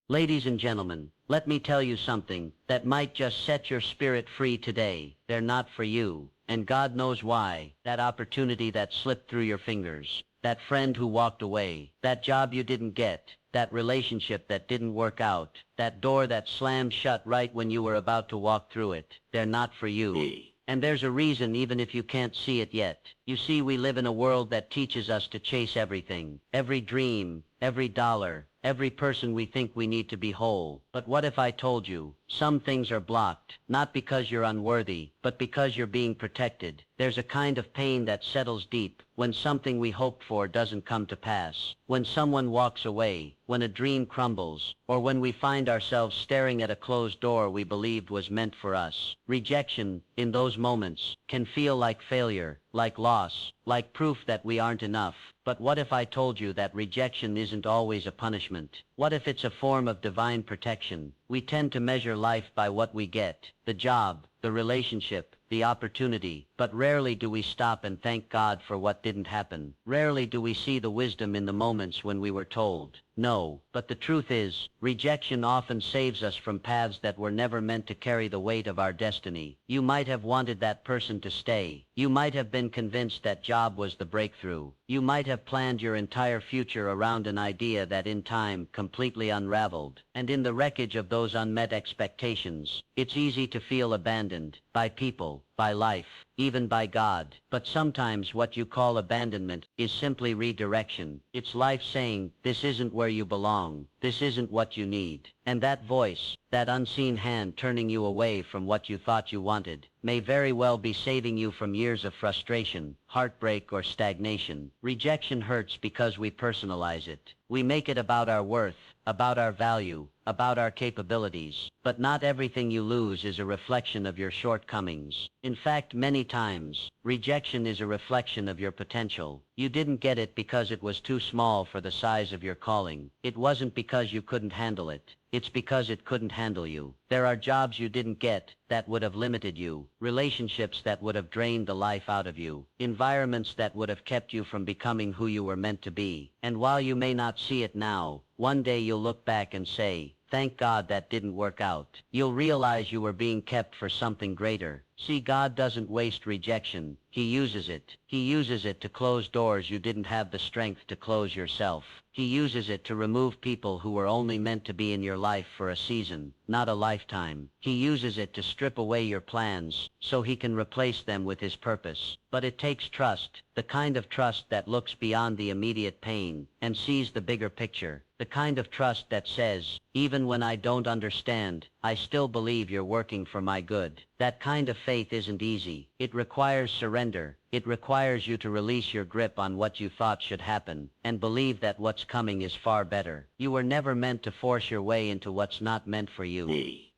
Ladies and gentlemen, let me tell you something that might just set your spirit free today. They're not for you, and God knows why. That opportunity that slipped through your fingers, that friend who walked away, that job you didn't get, that relationship that didn't work out, that door that slammed shut right when you were about to walk through it. They're not for you. And there's a reason even if you can't see it yet. You see, we live in a world that teaches us to chase everything, every dream, every dollar, every person we think we need to be whole. But what if I told you, some things are blocked, not because you're unworthy, but because you're being protected. There's a kind of pain that settles deep when something we hoped for doesn't come to pass, when someone walks away, when a dream crumbles, or when we find ourselves staring at a closed door we believed was meant for us. Rejection, in those moments, can feel like failure, like loss, like proof that we aren't enough. But what if I told you that rejection isn't always a punishment? What if it's a form of divine protection? We tend to measure life by what we get, the job, the relationship, the opportunity, but rarely do we stop and thank God for what didn't happen. Rarely do we see the wisdom in the moments when we were told no. But the truth is, rejection often saves us from paths that were never meant to carry the weight of our destiny. You might have wanted that person to stay. You might have been convinced that job was the breakthrough. You might have planned your entire future around an idea that in time completely unraveled. And in the wreckage of those unmet expectations, it's easy to feel abandoned by people, by life, even by God. But sometimes what you call abandonment is simply redirection. It's life saying, this isn't where you belong. This isn't what you need. And that voice, that unseen hand turning you away from what you thought you wanted, may very well be saving you from years of frustration, heartbreak, or stagnation. Rejection hurts because we personalize it. We make it about our worth, about our value, about our capabilities. But not everything you lose is a reflection of your shortcomings. In fact, many times, rejection is a reflection of your potential. You didn't get it because it was too small for the size of your calling. It wasn't because you couldn't handle it. It's because it couldn't handle you. There are jobs you didn't get that would have limited you, relationships that would have drained the life out of you, environments that would have kept you from becoming who you were meant to be. And while you may not see it now, one day you'll look back and say, thank God that didn't work out. You'll realize you were being kept for something greater. See, God doesn't waste rejection. He uses it. He uses it to close doors you didn't have the strength to close yourself. He uses it to remove people who were only meant to be in your life for a season, not a lifetime. He uses it to strip away your plans so he can replace them with his purpose. But it takes trust, the kind of trust that looks beyond the immediate pain and sees the bigger picture. The kind of trust that says, even when I don't understand, I still believe you're working for my good. That kind of faith isn't easy. It requires surrender. It requires you to release your grip on what you thought should happen and believe that what's coming is far better. You were never meant to force your way into what's not meant for you.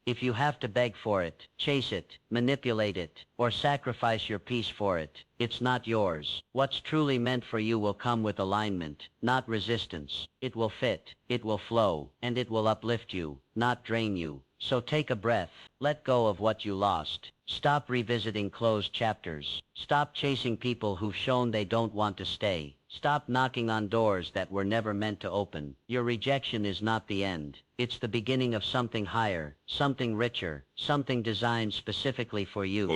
If you have to beg for it, chase it, manipulate it, or sacrifice your peace for it, it's not yours. What's truly meant for you will come with alignment, not resistance. It will fit, it will flow, and it will uplift you, not drain you. So take a breath. Let go of what you lost. Stop revisiting closed chapters. Stop chasing people who've shown they don't want to stay. Stop knocking on doors that were never meant to open. Your rejection is not the end. It's the beginning of something higher, something richer, something designed specifically for you.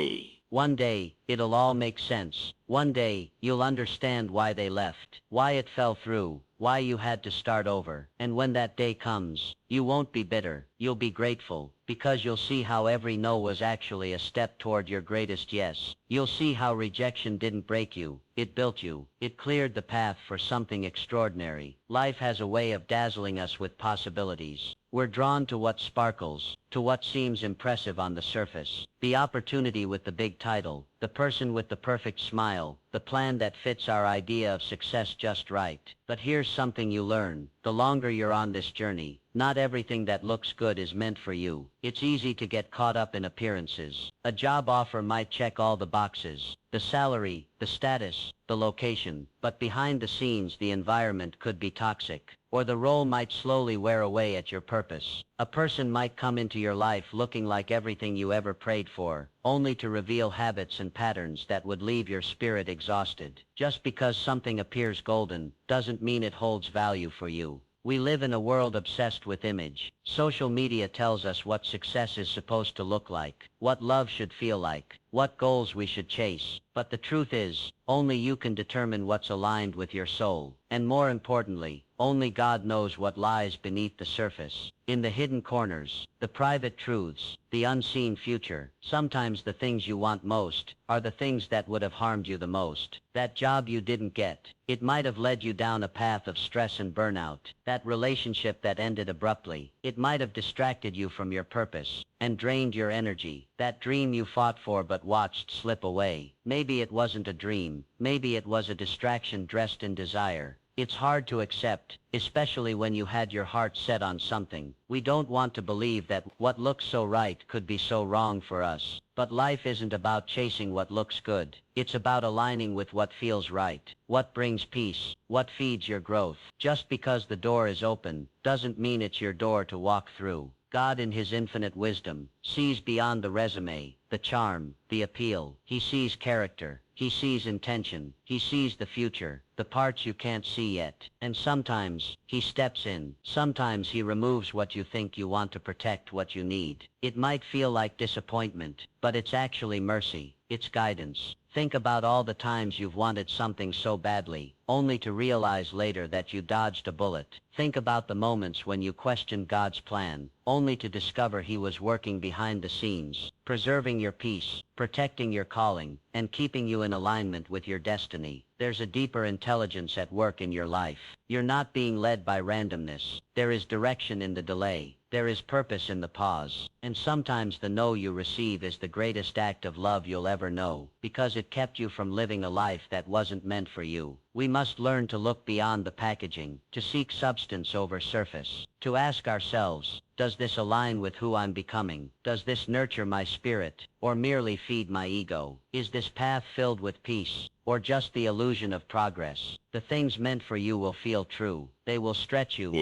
One day, it'll all make sense. One day, you'll understand why they left, why it fell through, why you had to start over. And when that day comes, you won't be bitter. You'll be grateful, because you'll see how every no was actually a step toward your greatest yes. You'll see how rejection didn't break you. It built you. It cleared the path for something extraordinary. Life has a way of dazzling us with possibilities. We're drawn to what sparkles, to what seems impressive on the surface. The opportunity with the big title, the person with the perfect smile, the plan that fits our idea of success just right. But here's something you learn. The longer you're on this journey, not everything that looks good is meant for you. It's easy to get caught up in appearances. A job offer might check all the boxes, the salary, the status, the location, but behind the scenes the environment could be toxic, or the role might slowly wear away at your purpose. A person might come into your life looking like everything you ever prayed for, only to reveal habits and patterns that would leave your spirit exhausted. Just because something appears golden doesn't mean it holds value for you. We live in a world obsessed with image. Social media tells us what success is supposed to look like, what love should feel like, what goals we should chase. But the truth is, only you can determine what's aligned with your soul. And more importantly, only God knows what lies beneath the surface. In the hidden corners, the private truths, the unseen future, sometimes the things you want most are the things that would have harmed you the most. That job you didn't get, it might have led you down a path of stress and burnout. That relationship that ended abruptly, it might have distracted you from your purpose and drained your energy. That dream you fought for but watched slip away. Maybe it wasn't a dream. Maybe it was a distraction dressed in desire. It's hard to accept, especially when you had your heart set on something. We don't want to believe that what looks so right could be so wrong for us. But life isn't about chasing what looks good. It's about aligning with what feels right, what brings peace, what feeds your growth. Just because the door is open doesn't mean it's your door to walk through. God in his infinite wisdom sees beyond the resume, the charm, the appeal. He sees character. He sees intention. He sees the future, the parts you can't see yet. And sometimes, he steps in. Sometimes he removes what you think you want to protect what you need. It might feel like disappointment, but it's actually mercy. It's guidance. Think about all the times you've wanted something so badly, only to realize later that you dodged a bullet. Think about the moments when you questioned God's plan, only to discover he was working behind the scenes, preserving your peace, protecting your calling, and keeping you in alignment with your destiny. There's a deeper intelligence at work in your life. You're not being led by randomness. There is direction in the delay. There is purpose in the pause. And sometimes the no you receive is the greatest act of love you'll ever know, because it kept you from living a life that wasn't meant for you. We must learn to look beyond the packaging, to seek substance over surface, to ask ourselves, does this align with who I'm becoming? Does this nurture my spirit, or merely feed my ego? Is this path filled with peace, or just the illusion of progress? The things meant for you will feel true. They will stretch you,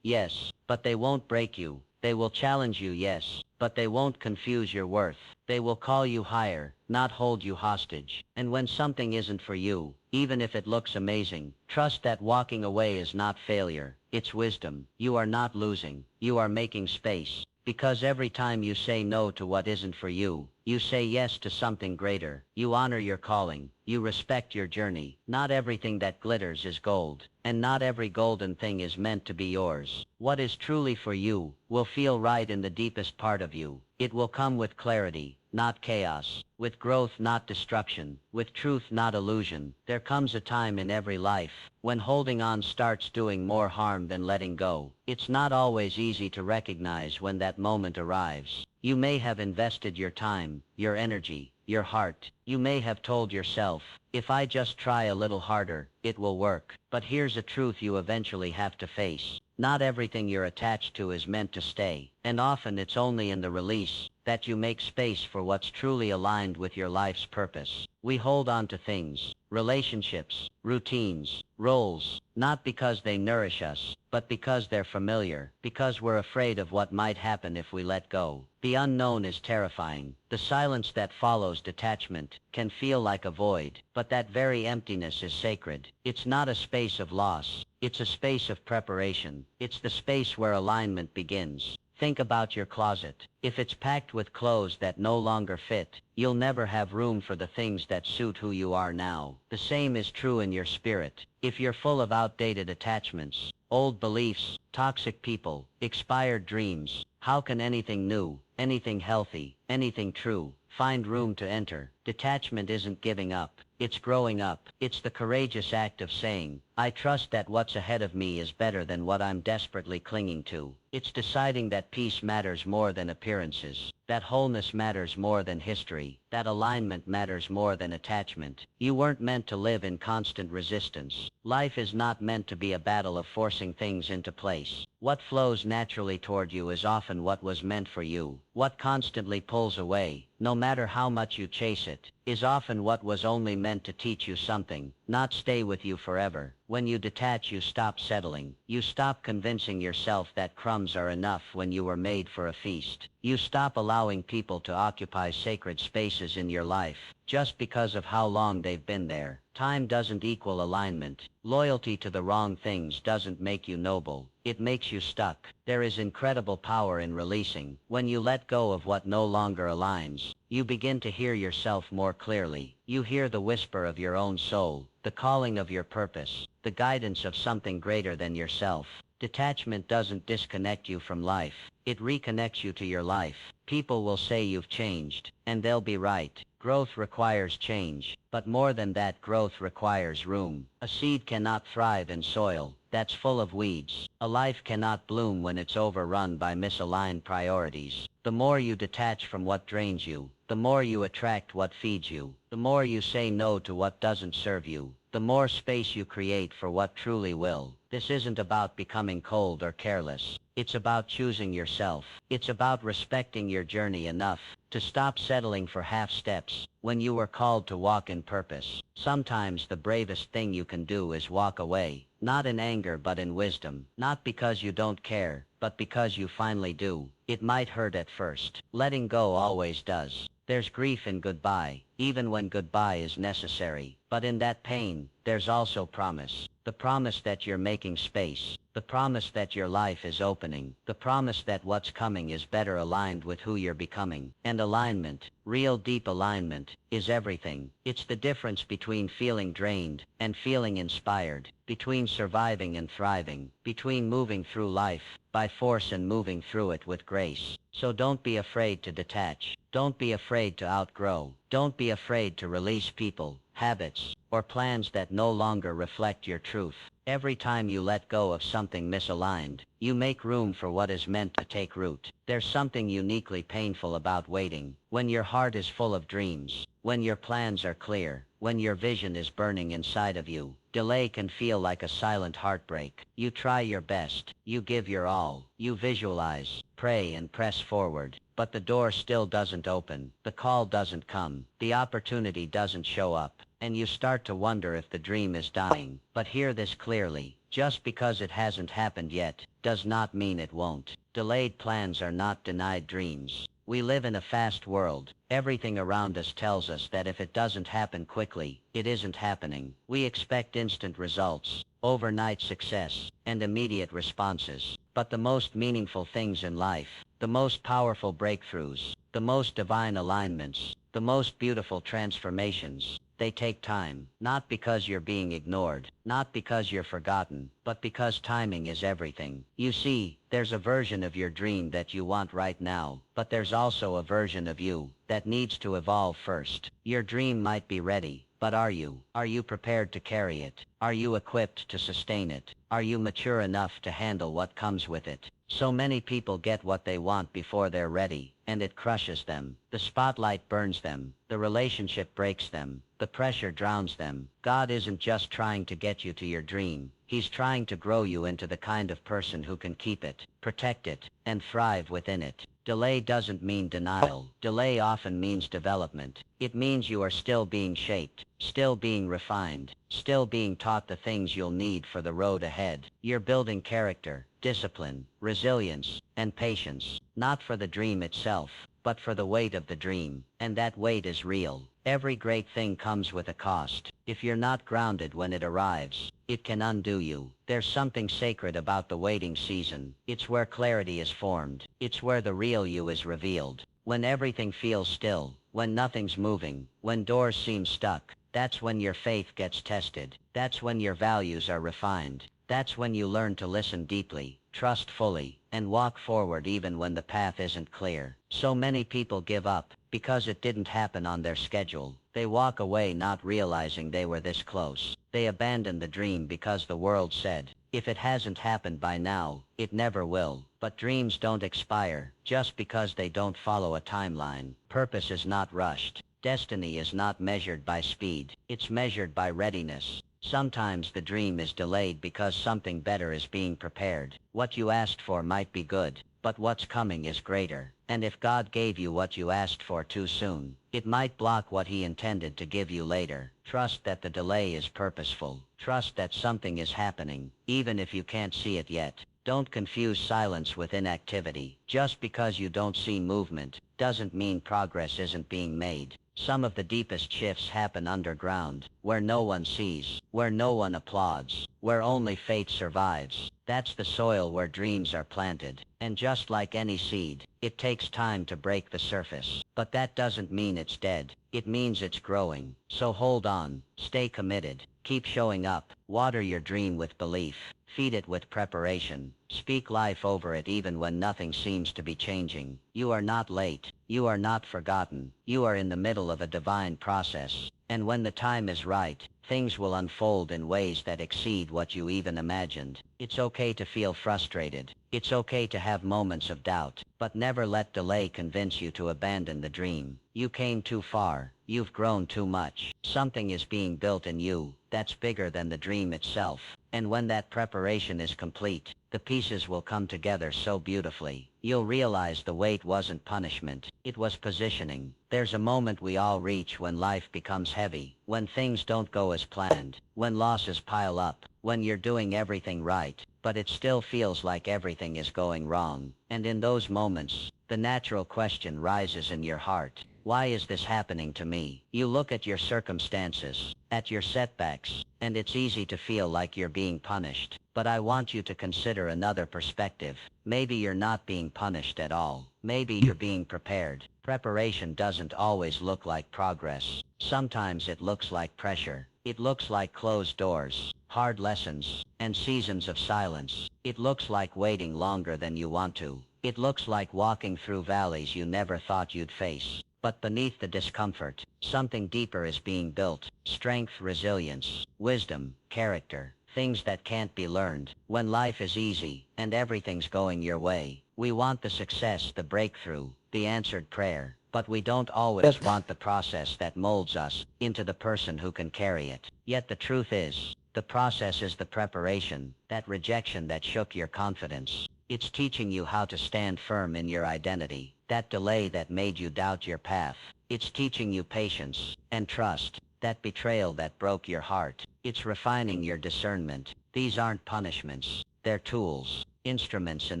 yes, but they won't break you. They will challenge you, yes, but they won't confuse your worth. They will call you higher, not hold you hostage. And when something isn't for you, even if it looks amazing, trust that walking away is not failure. It's wisdom. You are not losing. You are making space. Because every time you say no to what isn't for you, you say yes to something greater. You honor your calling. You respect your journey. Not everything that glitters is gold, and not every golden thing is meant to be yours. What is truly for you will feel right in the deepest part of you. It will come with clarity, not chaos, with growth, not destruction, with truth, not illusion. There comes a time in every life when holding on starts doing more harm than letting go. It's not always easy to recognize when that moment arrives. You may have invested your time, your energy, your heart. You may have told yourself, if I just try a little harder, it will work. But here's a truth you eventually have to face. Not everything you're attached to is meant to stay, and often it's only in the release that you make space for what's truly aligned with your life's purpose. We hold on to things, relationships, routines, roles, not because they nourish us, but because they're familiar, because we're afraid of what might happen if we let go. The unknown is terrifying. The silence that follows detachment can feel like a void, but that very emptiness is sacred. It's not a space of loss. It's a space of preparation. It's the space where alignment begins. Think about your closet. If it's packed with clothes that no longer fit, you'll never have room for the things that suit who you are now. The same is true in your spirit. If you're full of outdated attachments, old beliefs, toxic people, expired dreams, how can anything new, anything healthy, anything true, find room to enter? Detachment isn't giving up. It's growing up. It's the courageous act of saying, I trust that what's ahead of me is better than what I'm desperately clinging to. It's deciding that peace matters more than appearances, that wholeness matters more than history, that alignment matters more than attachment. You weren't meant to live in constant resistance. Life is not meant to be a battle of forcing things into place. What flows naturally toward you is often what was meant for you. What constantly pulls away, no matter how much you chase it, is often what was only meant to teach you something, not stay with you forever. When you detach, you stop settling. You stop convincing yourself that crumbs are enough when you were made for a feast. You stop allowing people to occupy sacred spaces in your life just because of how long they've been there. Time doesn't equal alignment. Loyalty to the wrong things doesn't make you noble. It makes you stuck. There is incredible power in releasing. When you let go of what no longer aligns, you begin to hear yourself more clearly. You hear the whisper of your own soul, the calling of your purpose, the guidance of something greater than yourself. Detachment doesn't disconnect you from life. It reconnects you to your life. People will say you've changed, and they'll be right. Growth requires change, but more than that, growth requires room. A seed cannot thrive in soil that's full of weeds. A life cannot bloom when it's overrun by misaligned priorities. The more you detach from what drains you, the more you attract what feeds you. The more you say no to what doesn't serve you, the more space you create for what truly will. This isn't about becoming cold or careless. It's about choosing yourself. It's about respecting your journey enough to stop settling for half steps when you were called to walk in purpose. Sometimes the bravest thing you can do is walk away, not in anger but in wisdom. Not because you don't care, but because you finally do. It might hurt at first. Letting go always does. There's grief in goodbye, even when goodbye is necessary. But in that pain, there's also promise. The promise that you're making space. The promise that your life is opening. The promise that what's coming is better aligned with who you're becoming. And alignment, real deep alignment, is everything. It's the difference between feeling drained and feeling inspired, between surviving and thriving, between moving through life by force and moving through it with grace. So don't be afraid to detach. Don't be afraid to outgrow. Don't be afraid to release people, habits, or plans that no longer reflect your truth. Every time you let go of something misaligned, you make room for what is meant to take root. There's something uniquely painful about waiting. When your heart is full of dreams, when your plans are clear, when your vision is burning inside of you, delay can feel like a silent heartbreak. You try your best, you give your all, you visualize, pray and press forward, but the door still doesn't open, the call doesn't come, the opportunity doesn't show up, and you start to wonder if the dream is dying. But hear this clearly, just because it hasn't happened yet, does not mean it won't. Delayed plans are not denied dreams. We live in a fast world. Everything around us tells us that if it doesn't happen quickly, it isn't happening. We expect instant results, overnight success, and immediate responses. But the most meaningful things in life, the most powerful breakthroughs, the most divine alignments, the most beautiful transformations, they take time. Not because you're being ignored, not because you're forgotten, but because timing is everything. You see, there's a version of your dream that you want right now, but there's also a version of you that needs to evolve first. Your dream might be ready, but are you? Are you prepared to carry it? Are you equipped to sustain it? Are you mature enough to handle what comes with it? So many people get what they want before they're ready, and it crushes them. The spotlight burns them. The relationship breaks them. The pressure drowns them. God isn't just trying to get you to your dream. He's trying to grow you into the kind of person who can keep it, protect it, and thrive within it. Delay doesn't mean denial. Delay often means development. It means you are still being shaped, still being refined, still being taught the things you'll need for the road ahead. You're building character, discipline, resilience, and patience, not for the dream itself, but for the weight of the dream. And that weight is real. Every great thing comes with a cost. If you're not grounded when it arrives, it can undo you. There's something sacred about the waiting season. It's where clarity is formed. It's where the real you is revealed. When everything feels still, when nothing's moving, when doors seem stuck, that's when your faith gets tested. That's when your values are refined. That's when you learn to listen deeply, trust fully, and walk forward even when the path isn't clear. So many people give up because it didn't happen on their schedule. They walk away not realizing they were this close. They abandon the dream because the world said, if it hasn't happened by now, it never will. But dreams don't expire just because they don't follow a timeline. Purpose is not rushed. Destiny is not measured by speed. It's measured by readiness. Sometimes the dream is delayed because something better is being prepared. What you asked for might be good, but what's coming is greater. And if God gave you what you asked for too soon, it might block what he intended to give you later. Trust that the delay is purposeful. Trust that something is happening, even if you can't see it yet. Don't confuse silence with inactivity. Just because you don't see movement doesn't mean progress isn't being made. Some of the deepest shifts happen underground, where no one sees, where no one applauds, where only faith survives. That's the soil where dreams are planted. And just like any seed, it takes time to break the surface. But that doesn't mean it's dead. It means it's growing. So hold on, stay committed, keep showing up, water your dream with belief, feed it with preparation, speak life over it even when nothing seems to be changing. You are not late. You are not forgotten. You are in the middle of a divine process. And when the time is right, things will unfold in ways that exceed what you even imagined. It's okay to feel frustrated. It's okay to have moments of doubt, but never let delay convince you to abandon the dream. You came too far. You've grown too much. Something is being built in you that's bigger than the dream itself. And when that preparation is complete, the pieces will come together so beautifully. You'll realize the wait wasn't punishment. It was positioning. There's a moment we all reach when life becomes heavy, when things don't go as planned, when losses pile up, when you're doing everything right, but it still feels like everything is going wrong. And in those moments, the natural question rises in your heart. Why is this happening to me? You look at your circumstances, at your setbacks, and it's easy to feel like you're being punished. But I want you to consider another perspective. Maybe you're not being punished at all. Maybe you're being prepared. Preparation doesn't always look like progress. Sometimes it looks like pressure. It looks like closed doors, hard lessons, and seasons of silence. It looks like waiting longer than you want to. It looks like walking through valleys you never thought you'd face. But beneath the discomfort, something deeper is being built. Strength, resilience, wisdom, character, things that can't be learned. When life is easy, and everything's going your way, we want the success, the breakthrough, the answered prayer. But we don't always want the process that molds us into the person who can carry it. Yet the truth is, the process is the preparation, that rejection that shook your confidence. It's teaching you how to stand firm in your identity. That delay that made you doubt your path. It's teaching you patience and trust. That betrayal that broke your heart. It's refining your discernment. These aren't punishments. They're tools, instruments in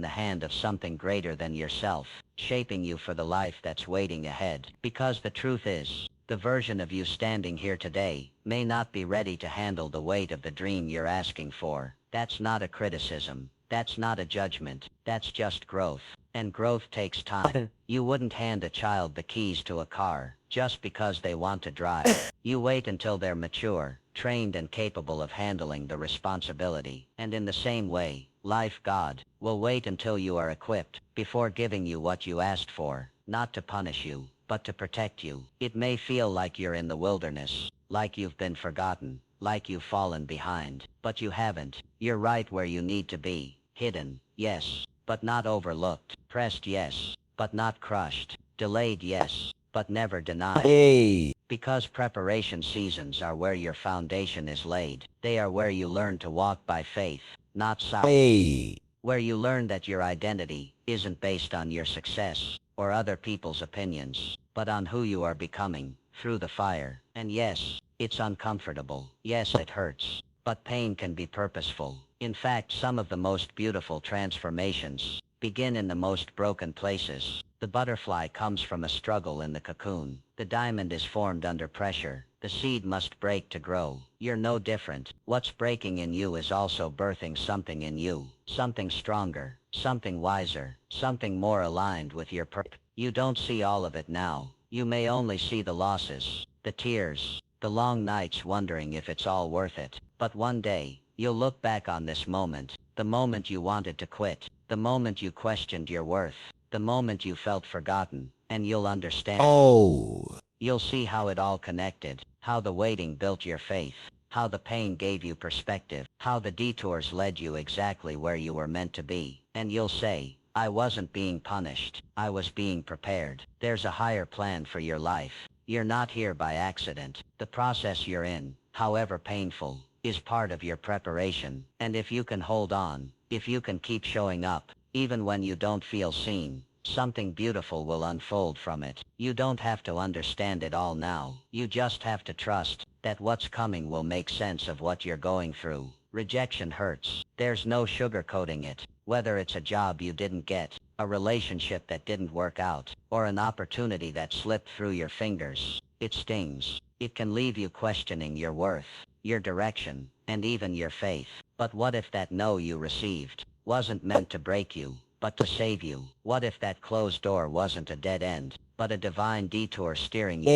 the hand of something greater than yourself, shaping you for the life that's waiting ahead. Because the truth is, the version of you standing here today may not be ready to handle the weight of the dream you're asking for. That's not a criticism. That's not a judgment. That's just growth. And growth takes time. You wouldn't hand a child the keys to a car just because they want to drive. You wait until they're mature, trained and capable of handling the responsibility. And in the same way, life, God, will wait until you are equipped before giving you what you asked for, not to punish you, but to protect you. It may feel like you're in the wilderness, like you've been forgotten, like you've fallen behind, but you haven't. You're right where you need to be. Hidden, yes, but not overlooked. Pressed, yes, but not crushed. Delayed, yes, but never denied. Hey. Because preparation seasons are where your foundation is laid. They are where you learn to walk by faith, not sight. Hey. Where you learn that your identity isn't based on your success or other people's opinions, but on who you are becoming through the fire. And yes, it's uncomfortable. Yes, it hurts. But pain can be purposeful. In fact, some of the most beautiful transformations begin in the most broken places. The butterfly comes from a struggle in the cocoon. The diamond is formed under pressure. The seed must break to grow. You're no different. What's breaking in you is also birthing something in you. Something stronger, something wiser, something more aligned with your purpose. You don't see all of it now. You may only see the losses, the tears, the long nights wondering if it's all worth it. But one day, you'll look back on this moment, the moment you wanted to quit, the moment you questioned your worth, the moment you felt forgotten, and you'll understand. Oh. You'll see how it all connected, how the waiting built your faith, how the pain gave you perspective, how the detours led you exactly where you were meant to be. And you'll say, I wasn't being punished, I was being prepared. There's a higher plan for your life. You're not here by accident. The process you're in, however painful, is part of your preparation. And if you can hold on, if you can keep showing up, Even when you don't feel seen, something beautiful will unfold from it. You don't have to understand it all now. You just have to trust that what's coming will make sense of what you're going through. Rejection hurts. There's no sugarcoating it. Whether it's a job you didn't get, a relationship that didn't work out, or an opportunity that slipped through your fingers, it stings. It can leave you questioning your worth, your direction, and even your faith. But what if that no you received wasn't meant to break you, but to save you? What if that closed door wasn't a dead end, but a divine detour steering you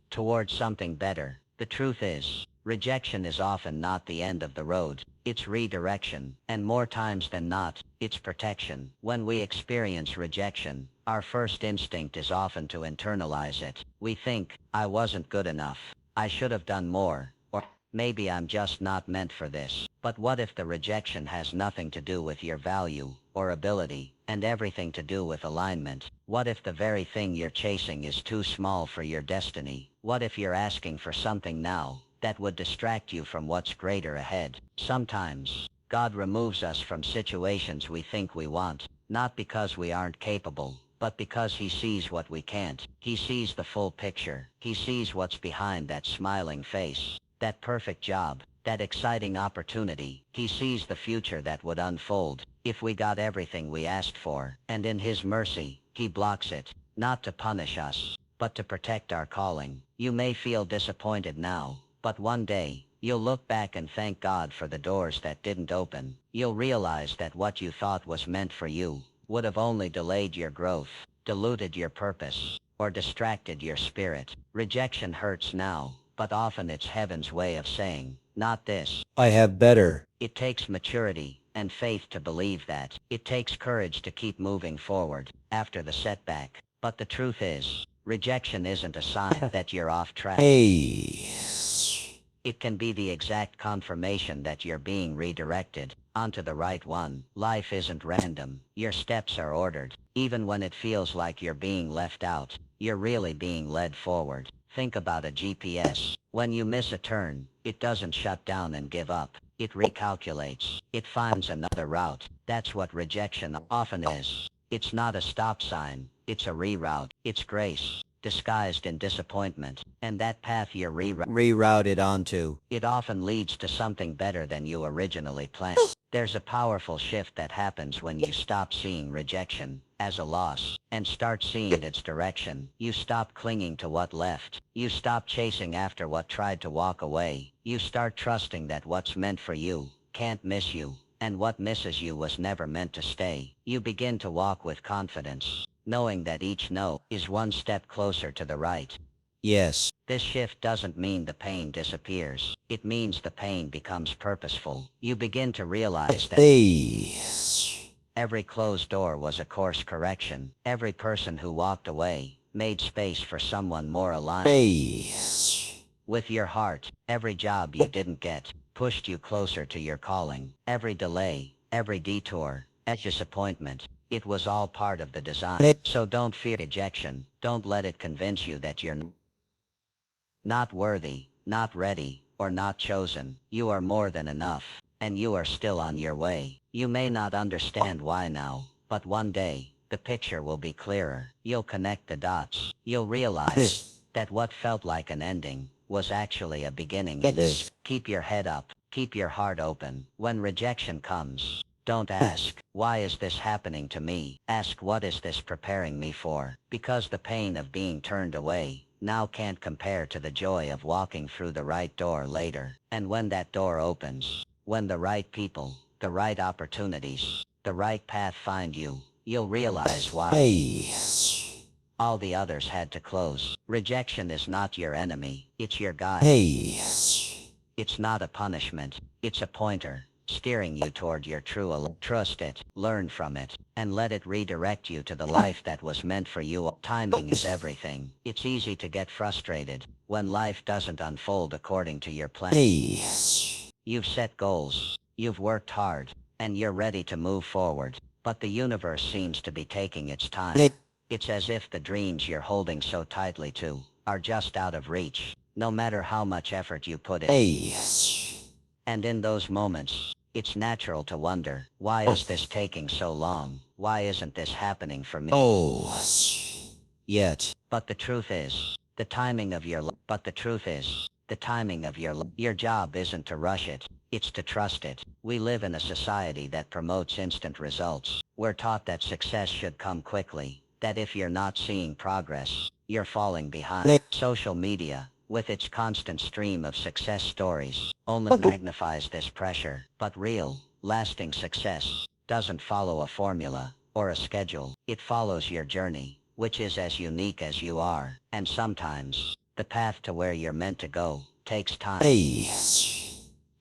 towards something better? The truth is, rejection is often not the end of the road. It's redirection, and more times than not, it's protection. When we experience rejection, our first instinct is often to internalize it. We think, I wasn't good enough. I should have done more. Or maybe I'm just not meant for this. But what if the rejection has nothing to do with your value or ability, and everything to do with alignment? What if the very thing you're chasing is too small for your destiny? What if you're asking for something now that would distract you from what's greater ahead? Sometimes, God removes us from situations we think we want, not because we aren't capable, but because He sees what we can't. He sees the full picture. He sees what's behind that smiling face, that perfect job, that exciting opportunity. He sees the future that would unfold if we got everything we asked for, and in His mercy, He blocks it, not to punish us, but to protect our calling. You may feel disappointed now, but one day, you'll look back and thank God for the doors that didn't open. You'll realize that what you thought was meant for you would have only delayed your growth, diluted your purpose, or distracted your spirit. Rejection hurts now, but often it's heaven's way of saying, not this. I have better. It takes maturity and faith to believe that. It takes courage to keep moving forward after the setback. But the truth is, rejection isn't a sign that you're off track. It can be the exact confirmation that you're being redirected onto the right one. Life isn't random. Your steps are ordered. Even when it feels like you're being left out, you're really being led forward. Think about a GPS. When you miss a turn, it doesn't shut down and give up. It recalculates. It finds another route. That's what rejection often is. It's not a stop sign. It's a reroute. It's grace disguised in disappointment. And that path you're rerouted onto, it often leads to something better than you originally planned. There's a powerful shift that happens when you stop seeing rejection as a loss and start seeing its direction. You stop clinging to what left. You stop chasing after what tried to walk away. You start trusting that what's meant for you can't miss you, and what misses you was never meant to stay. You begin to walk with confidence, knowing that each no is one step closer to the right. Yes. This shift doesn't mean the pain disappears. It means the pain becomes purposeful. You begin to realize that every closed door was a course correction. Every person who walked away made space for someone more aligned with your heart. Every job you didn't get pushed you closer to your calling. Every delay, every detour, every disappointment, it was all part of the design. So don't fear rejection. Don't let it convince you that you're not worthy, not ready, or not chosen. You are more than enough, and you are still on your way. You may not understand why now, but one day, the picture will be clearer. You'll connect the dots. You'll realize that what felt like an ending was actually a beginning. Keep your head up. Keep your heart open. When rejection comes, don't ask, why is this happening to me? Ask, what is this preparing me for? Because the pain of being turned away now can't compare to the joy of walking through the right door later. And when that door opens, when the right people, the right opportunities, the right path find you, you'll realize why all the others had to close. Rejection is not your enemy. It's your guide. It's not a punishment. It's a pointer, steering you toward your trust it, learn from it, and let it redirect you to the life that was meant for you. Timing is everything. It's easy to get frustrated when life doesn't unfold according to your plan. You've set goals, you've worked hard, and you're ready to move forward, but the universe seems to be taking its time. It's as if the dreams you're holding so tightly to are just out of reach, no matter how much effort you put in. And in those moments, It's natural to wonder, why is this taking so long? Why isn't this happening for me? Yet. But the truth is, the timing of your job isn't to rush it, it's to trust it. We live in a society that promotes instant results. We're taught that success should come quickly, that if you're not seeing progress, you're falling behind. Social media, with its constant stream of success stories, only magnifies this pressure. But real, lasting success doesn't follow a formula or a schedule. It follows your journey, which is as unique as you are. And sometimes, the path to where you're meant to go takes time.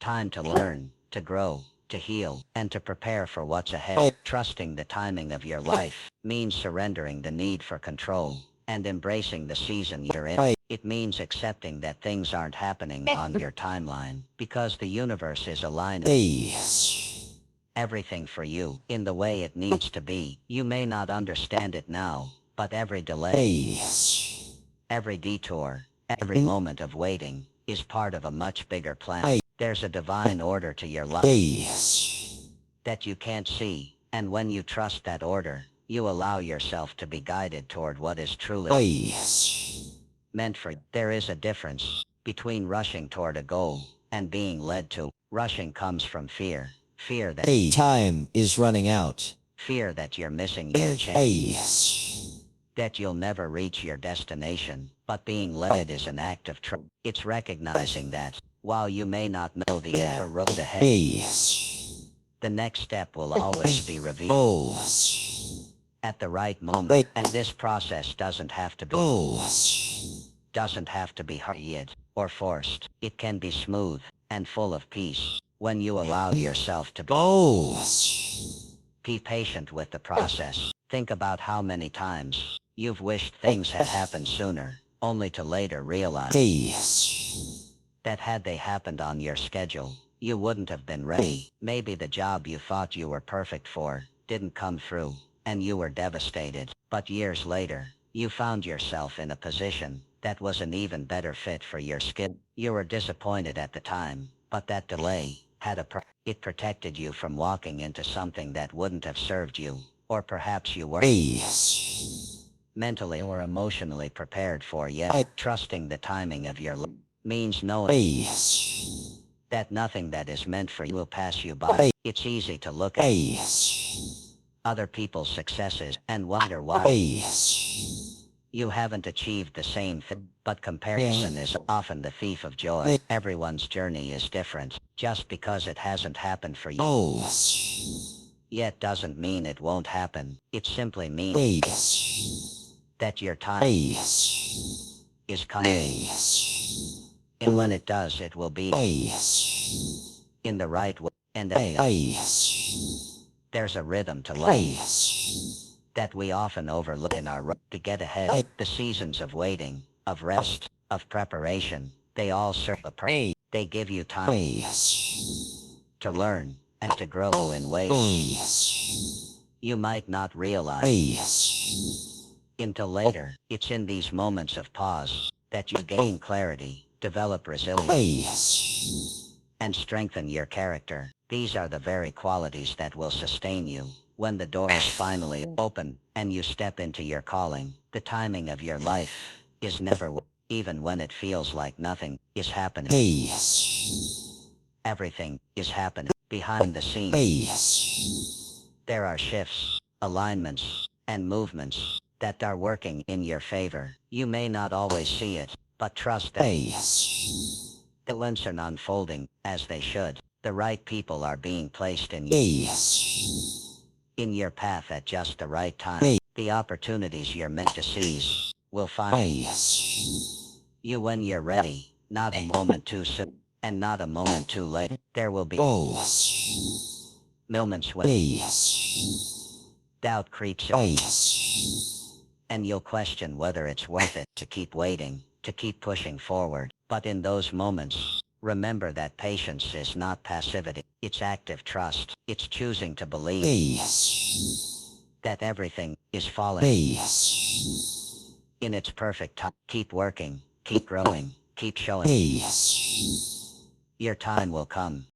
Time to learn, to grow, to heal, and to prepare for what's ahead. Trusting the timing of your life means surrendering the need for control and embracing the season you're in. It means accepting that things aren't happening on your timeline because the universe is aligning everything for you in the way it needs to be. You may not understand it now, but every delay, every detour, every moment of waiting is part of a much bigger plan. There's a divine order to your life that you can't see, and when you trust that order, you allow yourself to be guided toward what is truly meant for you. There is a difference between rushing toward a goal and being led to. Rushing comes from fear. Fear that time is running out. Fear that you're missing your chance. That you'll never reach your destination. But being led is an act of trust. It's recognizing that, while you may not know the road ahead, the next step will always be revealed at the right moment. And this process doesn't have to be hurried or forced. It can be smooth and full of peace when you allow yourself to be patient with the process. Think about how many times you've wished things had happened sooner, only to later realize that had they happened on your schedule, you wouldn't have been ready. Maybe the job you thought you were perfect for didn't come through, and you were devastated. But years later, you found yourself in a position that was an even better fit for your skill. You were disappointed at the time, but that delay had it protected you from walking into something that wouldn't have served you, or perhaps you weren't mentally or emotionally prepared for yet. Trusting the timing of your life means knowing that nothing that is meant for you will pass you by. It's easy to look at other people's successes and wonder why you haven't achieved the same thing. But comparison is often the thief of joy. Everyone's journey is different. Just because it hasn't happened for you yet doesn't mean it won't happen. It simply means that your time is coming. And when it does, it will be in the right way. And there's a rhythm to life that we often overlook in our rush to get ahead. The seasons of waiting, of rest, of preparation, they all serve a purpose. They give you time to learn and to grow in ways you might not realize until later. It's in these moments of pause that you gain clarity, develop resilience, and strengthen your character. These are the very qualities that will sustain you when the doors finally open and you step into your calling. The timing of your life is never, even when it feels like nothing is happening. Everything is happening behind the scenes. There are shifts, alignments, and movements that are working in your favor. You may not always see it, but trust that the links are unfolding as they should. The right people are being placed in your path at just the right time. The opportunities you're meant to seize will find you when you're ready, not a moment too soon and not a moment too late. There will be moments when doubt creeps in, and you'll question whether it's worth it to keep waiting, to keep pushing forward. But in those moments, remember that patience is not passivity. It's active trust. It's choosing to believe that everything is falling in its perfect time. Keep working, keep growing, keep showing. Your time will come.